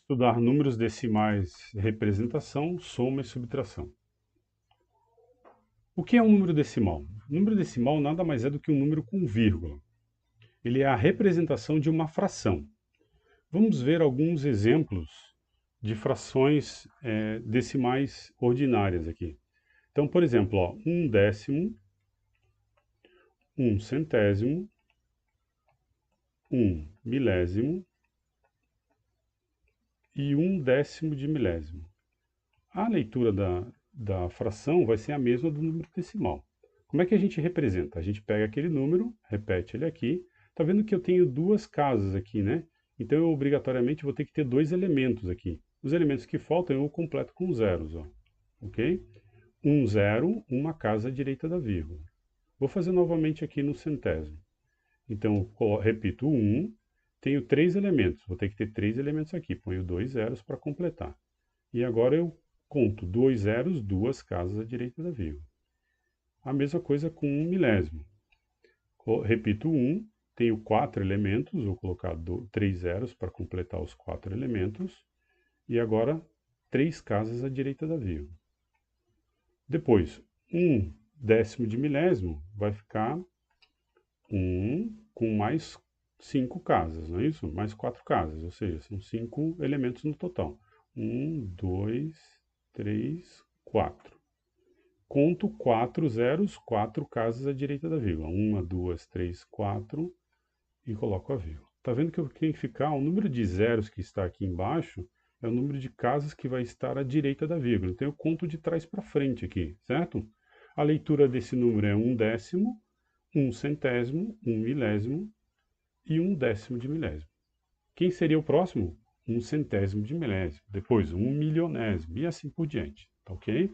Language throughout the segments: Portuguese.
estudar números decimais, representação, soma e subtração. O que é um número decimal? O número decimal nada mais é do que um número com vírgula. Ele é a representação de uma fração. Vamos ver alguns exemplos de frações decimais ordinárias aqui. Então, por exemplo, ó, 1/10, 1/100, 1/1000 e 1/10 de milésimo. A leitura da fração vai ser a mesma do número decimal. Como é que a gente representa? A gente pega aquele número, repete ele aqui. Está vendo que eu tenho duas casas aqui, né? Então eu obrigatoriamente vou ter que ter dois elementos aqui. Os elementos que faltam eu completo com zeros, ó. Ok? 1, 0, uma casa à direita da vírgula. Vou fazer novamente aqui no centésimo. Então, repito, 1, tenho 3 elementos. Vou ter que ter 3 elementos aqui. Ponho 2 zeros para completar. E agora eu conto 2 zeros, duas casas à direita da vírgula. A mesma coisa com 1 milésimo. Repito 1, tenho 4 elementos, vou colocar 3 zeros para completar os 4 elementos. E agora 3 casas à direita da vírgula. Depois, 1/10 de milésimo vai ficar 1 com mais 5 casas, não é isso? Mais 4 casas, ou seja, são 5 elementos no total. 1, 2, 3, 4. Conto 4 zeros, 4 casas à direita da vírgula. 1, 2, 3, 4 e coloco a vírgula. Está vendo que eu tenho que ficar, o número de zeros que está aqui embaixo é o número de casas que vai estar à direita da vírgula. Então eu conto de trás para frente aqui, certo? A leitura desse número é 1/10, 1/100, 1 milésimo e 1/10 de milésimo. Quem seria o próximo? 1/100 de milésimo. Depois 1 milionésimo e assim por diante, tá ok?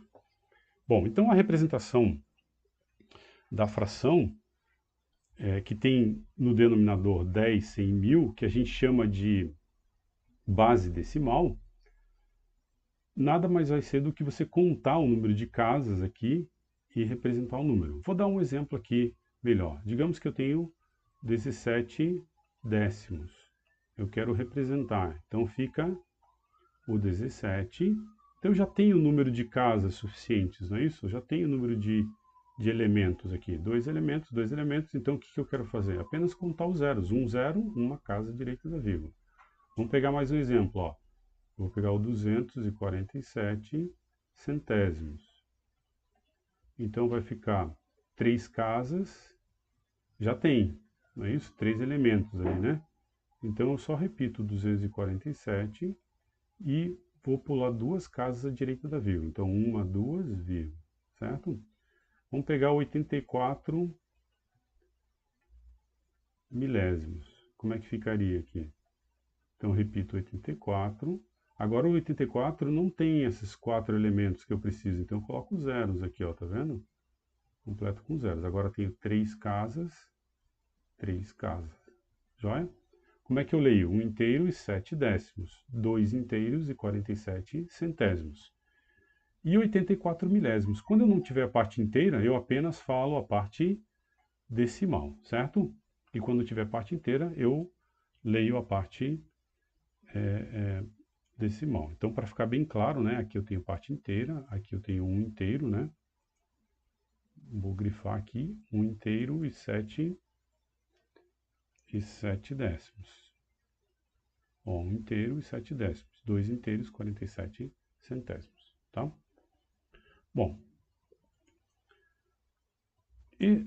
Bom, então a representação da fração que tem no denominador 10, 100, 1000, que a gente chama de base decimal, nada mais vai ser do que você contar o número de casas aqui e representar o número. Vou dar um exemplo aqui melhor. Digamos que eu tenho 17 décimos. Eu quero representar. Então fica o 17. Então eu já tenho o número de casas suficientes, não é isso? Eu já tenho o número de elementos aqui. 2 elementos, 2 elementos. Então o que eu quero fazer? Apenas contar os zeros. 1 zero, uma casa à direita da vírgula. Vamos pegar mais um exemplo, ó. Vou pegar o 247 centésimos. Então vai ficar 3 casas, já tem, não é isso? 3 elementos ali, né? Então eu só repito 247 e vou pular 2 casas à direita da vírgula. Então 1, 2, vírgula, certo? Vamos pegar 84 milésimos. Como é que ficaria aqui? Então eu repito 84. Agora o 84 não tem esses 4 elementos que eu preciso, então eu coloco zeros aqui, ó, tá vendo? Completo com zeros. Agora tenho 3 casas, joia? Como é que eu leio? 1 inteiro e 7 décimos, 2 inteiros e 47 centésimos. E 84 milésimos. Quando eu não tiver a parte inteira, eu apenas falo a parte decimal, certo? E quando tiver a parte inteira, eu leio a parte decimal. Então, para ficar bem claro, né, aqui eu tenho parte inteira, aqui eu tenho 1 inteiro, né? Vou grifar aqui, 1 inteiro e 7 décimos. Ó, 1 inteiro e 7 décimos. 2 inteiros, 47 centésimos, tá? Bom, e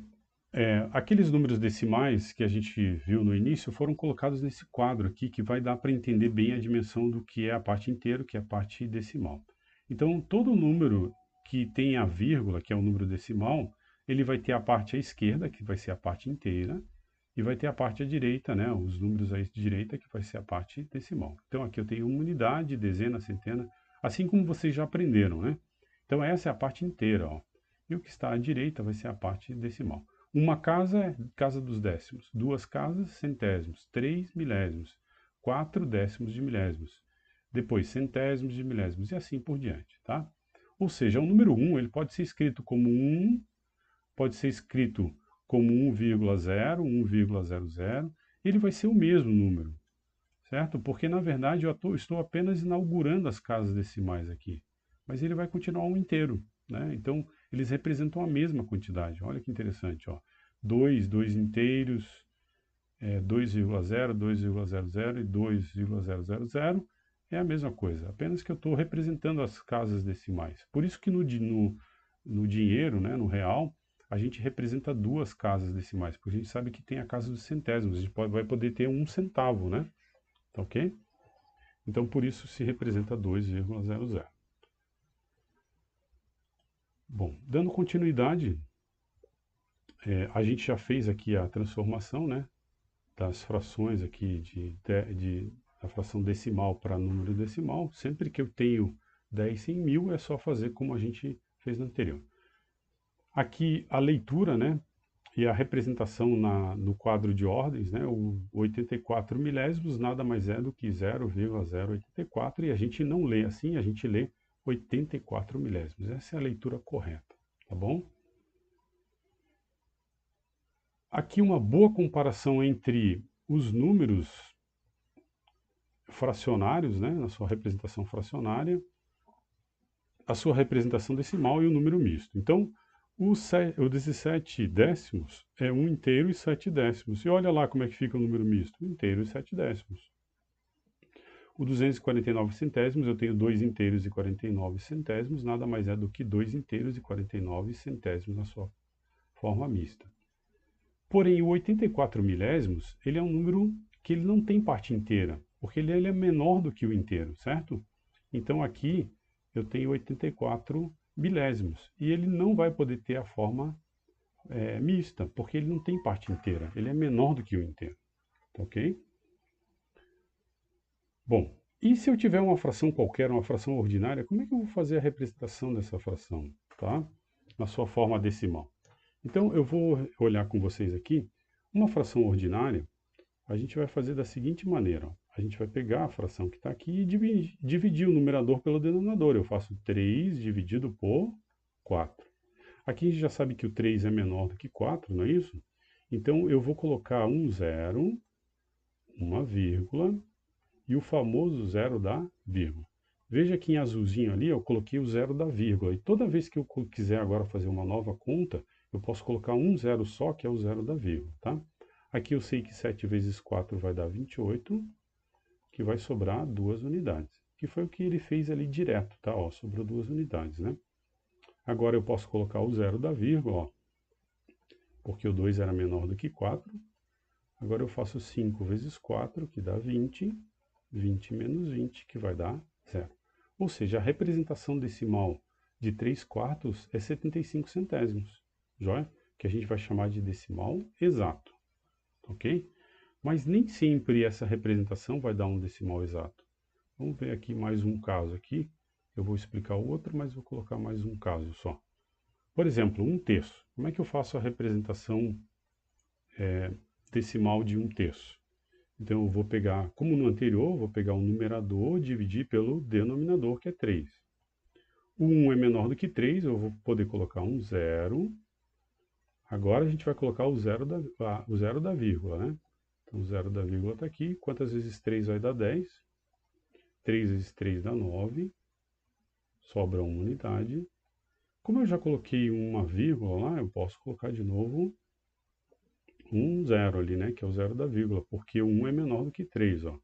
aqueles números decimais que a gente viu no início foram colocados nesse quadro aqui, que vai dar para entender bem a dimensão do que é a parte inteira, que é a parte decimal. Então, todo número que tem a vírgula, que é o número decimal, ele vai ter a parte à esquerda, que vai ser a parte inteira, e vai ter a parte à direita, né, os números à direita, que vai ser a parte decimal. Então, aqui eu tenho uma unidade, dezena, centena, assim como vocês já aprenderam, né? Então, essa é a parte inteira, ó. E o que está à direita vai ser a parte decimal. Uma casa é casa dos décimos, 2 casas, centésimos, 3 milésimos, 4 décimos de milésimos, depois centésimos de milésimos e assim por diante, tá? Ou seja, o número 1 ele pode ser escrito como 1, pode ser escrito como 1,0, 1,00, ele vai ser o mesmo número, certo? Porque, na verdade, estou apenas inaugurando as casas decimais aqui, mas ele vai continuar um inteiro, né? Então, eles representam a mesma quantidade. Olha que interessante, ó. 2 inteiros, 2,0, 2,00 e 2,000 é a mesma coisa, apenas que eu estou representando as casas decimais. Por isso que no dinheiro, né, no real, a gente representa duas casas decimais, porque a gente sabe que tem a casa dos centésimos, a gente vai poder ter 1 centavo, né? Tá ok? Então, por isso se representa 2,00. Bom, dando continuidade, a gente já fez aqui a transformação, né, das frações aqui da fração decimal para número decimal. Sempre que eu tenho 10 em 1000, é só fazer como a gente fez no anterior. Aqui a leitura, né, e a representação no quadro de ordens, né, o 84 milésimos nada mais é do que 0,084, e a gente não lê assim, a gente lê 84 milésimos. Essa é a leitura correta, tá bom? Aqui uma boa comparação entre os números fracionários, né, na sua representação fracionária, a sua representação decimal e o número misto. Então, o 17 décimos é 1 inteiro e 7 décimos. E olha lá como é que fica o número misto, 1 inteiro e 7 décimos. O 249 centésimos, eu tenho 2 inteiros e 49 centésimos, nada mais é do que 2 inteiros e 49 centésimos na sua forma mista. Porém, o 84 milésimos, ele é um número que ele não tem parte inteira, porque ele é menor do que o inteiro, certo? Então aqui eu tenho 84 milésimos, e ele não vai poder ter a forma mista, porque ele não tem parte inteira, ele é menor do que o inteiro, tá ok? Bom, e se eu tiver uma fração qualquer, uma fração ordinária, como é que eu vou fazer a representação dessa fração, tá? Na sua forma decimal. Então eu vou olhar com vocês aqui, uma fração ordinária, a gente vai fazer da seguinte maneira, ó. A gente vai pegar a fração que está aqui e dividir o numerador pelo denominador. Eu faço 3 dividido por 4. Aqui a gente já sabe que o 3 é menor do que 4, não é isso? Então eu vou colocar um zero, uma vírgula e o famoso zero da vírgula. Veja que em azulzinho ali eu coloquei o zero da vírgula. E toda vez que eu quiser agora fazer uma nova conta, eu posso colocar um zero só, que é o zero da vírgula, tá? Aqui eu sei que 7 vezes 4 vai dar 28, que vai sobrar 2 unidades. Que foi o que ele fez ali direto, tá? Ó, sobrou 2 unidades, né? Agora eu posso colocar o zero da vírgula, ó, porque o 2 era menor do que 4. Agora eu faço 5 vezes 4, que dá 20. 20 menos 20, que vai dar 0. Ou seja, a representação decimal de 3/4 é 75 centésimos, joia? Que a gente vai chamar de decimal exato, ok? Mas nem sempre essa representação vai dar um decimal exato. Vamos ver aqui mais um caso aqui. Eu vou explicar o outro, mas vou colocar mais um caso só. Por exemplo, 1/3. Como é que eu faço a representação decimal de 1/3? Então eu vou pegar, como no anterior, vou pegar o numerador, dividir pelo denominador, que é 3. O 1 é menor do que 3, eu vou poder colocar um zero. Agora a gente vai colocar o zero da vírgula, né? Então o zero da vírgula está aqui. Quantas vezes 3 vai dar 10? 3 vezes 3 dá 9. Sobra uma unidade. Como eu já coloquei uma vírgula lá, eu posso colocar de novo um zero ali, né? Que é o zero da vírgula, porque o 1 é menor do que 3, ó.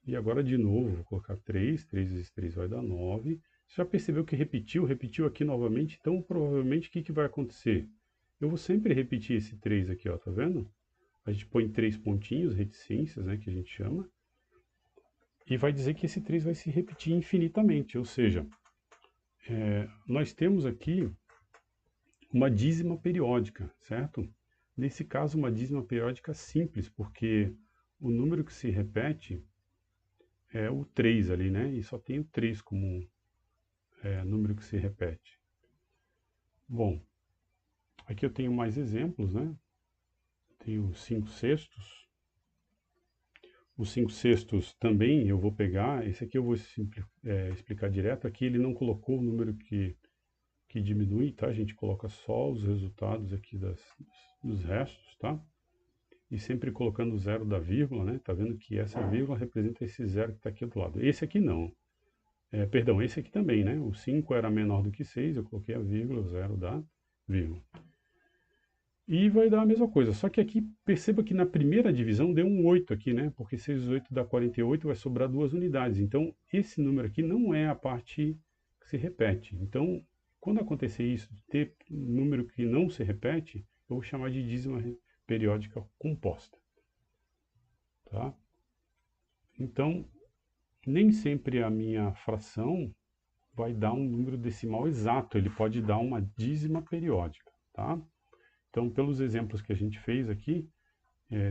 E agora de novo, vou colocar 3, 3 vezes 3 vai dar 9. Você já percebeu que repetiu aqui novamente? Então, provavelmente, o que vai acontecer? Eu vou sempre repetir esse 3 aqui, ó, tá vendo? A gente põe 3 pontinhos, reticências, né, que a gente chama. E vai dizer que esse 3 vai se repetir infinitamente, ou seja, nós temos aqui uma dízima periódica, certo? Nesse caso, uma dízima periódica simples, porque o número que se repete é o 3 ali, né? E só tem o 3 como número que se repete. Bom, aqui eu tenho mais exemplos, né? Tenho 5/6. Os 5/6 também eu vou pegar, esse aqui eu vou explicar direto. Aqui ele não colocou o número que diminui, tá? A gente coloca só os resultados aqui dos restos, tá? e sempre colocando o zero da vírgula, né? Tá vendo que essa vírgula representa esse zero que está aqui do lado. Esse aqui não. Perdão, esse aqui também, né? O 5 era menor do que 6, eu coloquei a vírgula, o zero da vírgula. E vai dar a mesma coisa, só que aqui, perceba que na primeira divisão deu um 8 aqui, né? Porque 6 vezes 8 dá 48, vai sobrar 2 unidades. Então, esse número aqui não é a parte que se repete. Então, quando acontecer isso, de ter número que não se repete, eu vou chamar de dízima periódica composta. Tá? Então, nem sempre a minha fração vai dar um número decimal exato, ele pode dar uma dízima periódica. Tá? Então, pelos exemplos que a gente fez aqui,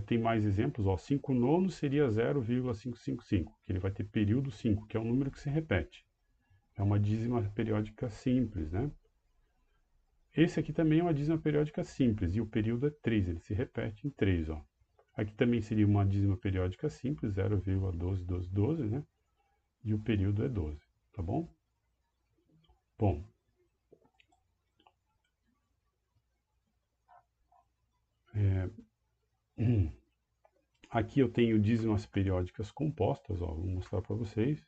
tem mais exemplos. 5 nonos seria 0,555, que ele vai ter período 5, que é um número que se repete. É uma dízima periódica simples, né? Esse aqui também é uma dízima periódica simples, e o período é 3, ele se repete em 3. Ó. Aqui também seria uma dízima periódica simples, 0,121212, né? E o período é 12, tá bom? Bom, aqui eu tenho dízimas periódicas compostas, ó, vou mostrar para vocês.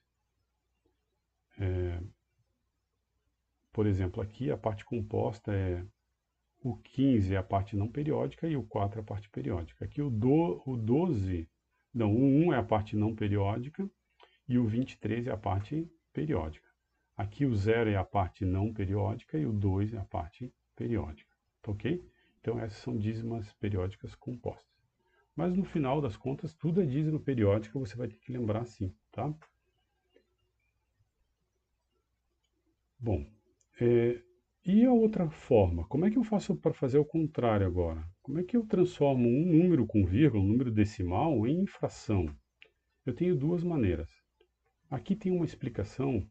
Por exemplo, aqui a parte composta é o 15 é a parte não periódica e o 4 é a parte periódica. Aqui o 12, não, o 1 é a parte não periódica e o 23 é a parte periódica. Aqui o 0 é a parte não periódica e o 2 é a parte periódica, tá ok? Então essas são dízimas periódicas compostas. Mas no final das contas, tudo é dízima periódica, você vai ter que lembrar assim, tá? Bom, e a outra forma? Como é que eu faço para fazer o contrário agora? Como é que eu transformo um número com vírgula, um número decimal, em fração? Eu tenho duas maneiras. Aqui tem uma explicação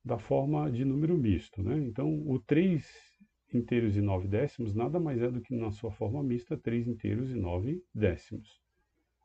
da forma de número misto, né? Então, o 3 inteiros e 9 décimos nada mais é do que, na sua forma mista, 3 inteiros e 9 décimos.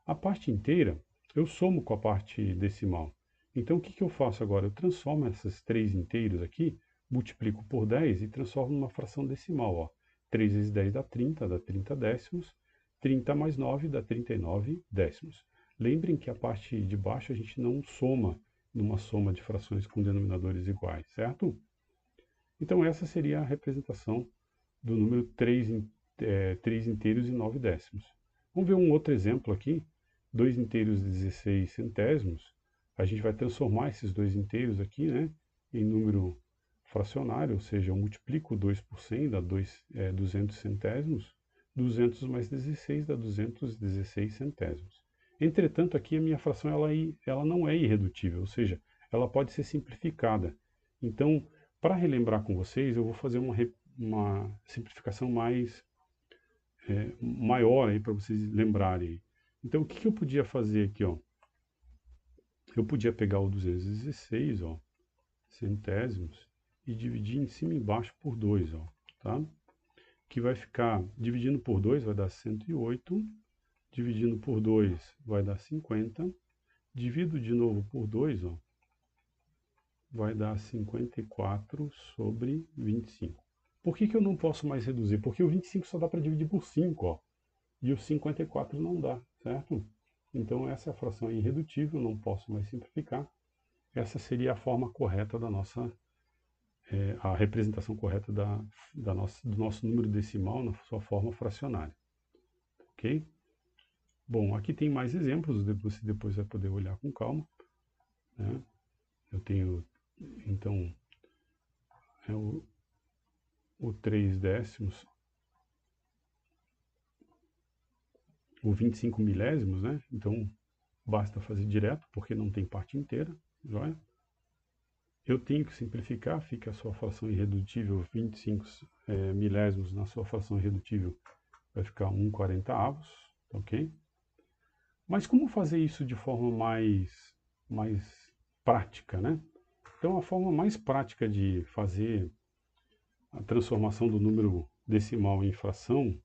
A parte inteira, eu somo com a parte decimal. Então, o que eu faço agora? Eu transformo esses 3 inteiros aqui, multiplico por 10 e transformo numa fração decimal. Ó. 3 vezes 10 dá 30 décimos. 30 mais 9 dá 39 décimos. Lembrem que a parte de baixo a gente não soma numa soma de frações com denominadores iguais, certo? Então, essa seria a representação do número 3 inteiros e 9 décimos. Vamos ver um outro exemplo aqui. 2 inteiros e 16 centésimos. A gente vai transformar esses 2 inteiros aqui, né, em número fracionário, ou seja, eu multiplico 2 por 100, dá 200 centésimos. 200 mais 16 dá 216 centésimos. Entretanto, aqui a minha fração ela não é irredutível, ou seja, ela pode ser simplificada. Então, para relembrar com vocês, eu vou fazer uma simplificação maior aí para vocês lembrarem. Então, o que eu podia fazer aqui, ó? Eu podia pegar o 216, ó, centésimos, e dividir em cima e embaixo por 2, ó, tá? Que vai ficar, dividindo por 2 vai dar 108, dividindo por 2 vai dar 50, divido de novo por 2, ó, vai dar 54 sobre 25. Por que eu não posso mais reduzir? Porque o 25 só dá para dividir por 5, ó, e o 54 não dá, certo? Então essa é a fração irredutível, não posso mais simplificar. Essa seria a forma correta da nossa, a representação correta do nosso número decimal na sua forma fracionária. Ok? Bom, aqui tem mais exemplos, você depois vai poder olhar com calma. Né? Eu tenho, então, o 3 décimos, o 25 milésimos, né? Então, basta fazer direto, porque não tem parte inteira, joia? Eu tenho que simplificar, fica a sua fração irredutível, 25 milésimos na sua fração irredutível, vai ficar 1/40, ok? Mas como fazer isso de forma mais prática, né? Então, a forma mais prática de fazer a transformação do número decimal em fração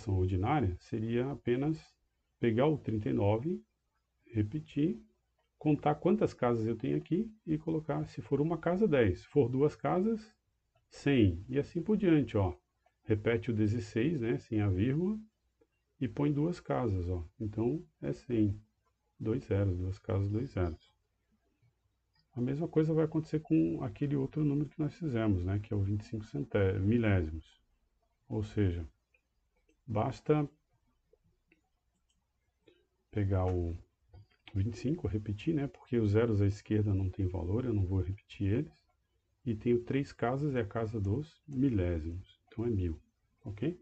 ordinária, seria apenas pegar o 39, repetir, contar quantas casas eu tenho aqui e colocar, se for uma casa, 10. Se for duas casas, 100. E assim por diante, ó. Repete o 16, né, sem a vírgula. e põe duas casas, ó. Então é 100, 2 zeros, duas casas, 2 zeros. A mesma coisa vai acontecer com aquele outro número que nós fizemos, né, que é o 25 milésimos. Ou seja, basta pegar o 25, repetir, né, porque os zeros à esquerda não tem valor, eu não vou repetir eles. E tenho 3 casas, é a casa dos milésimos, então é 1000, ok?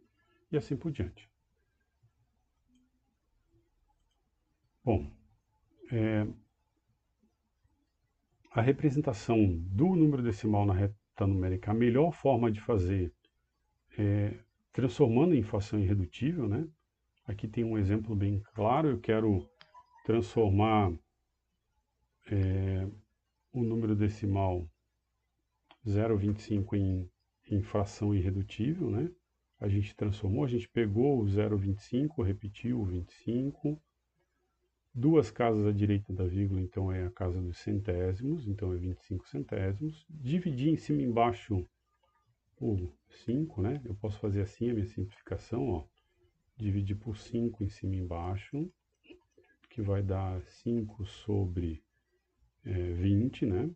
E assim por diante. Bom, a representação do número decimal na reta numérica, a melhor forma de fazer é transformando em fração irredutível, né? Aqui tem um exemplo bem claro, eu quero transformar o número decimal 0,25 em fração irredutível, né? A gente transformou, a gente pegou o 0,25, repetiu o 25, duas casas à direita da vírgula, então é a casa dos centésimos, então é 25 centésimos. Dividir em cima e embaixo por 5, né? Eu posso fazer assim a minha simplificação, ó. Dividir por 5 em cima e embaixo, que vai dar 5 sobre 20, né?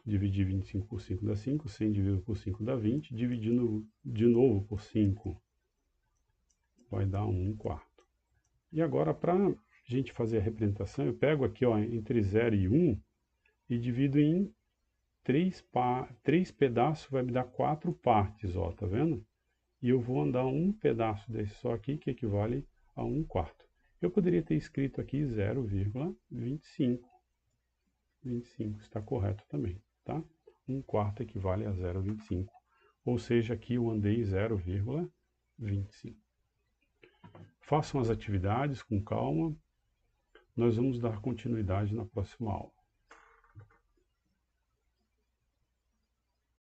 Dividir 25 por 5 dá 5, 100 dividido por 5 dá 20, dividindo de novo por 5 vai dar 1/4. E agora, para a gente fazer a representação, eu pego aqui, ó, entre 0 e 1 e divido em 3 pedaços, vai me dar 4 partes, ó, tá vendo? E eu vou andar um pedaço desse só aqui, que equivale a 1/4. Eu poderia ter escrito aqui 0,25. 25 está correto também, tá? 1/4 equivale a 0,25. Ou seja, aqui eu andei 0,25. Façam as atividades com calma. Nós vamos dar continuidade na próxima aula.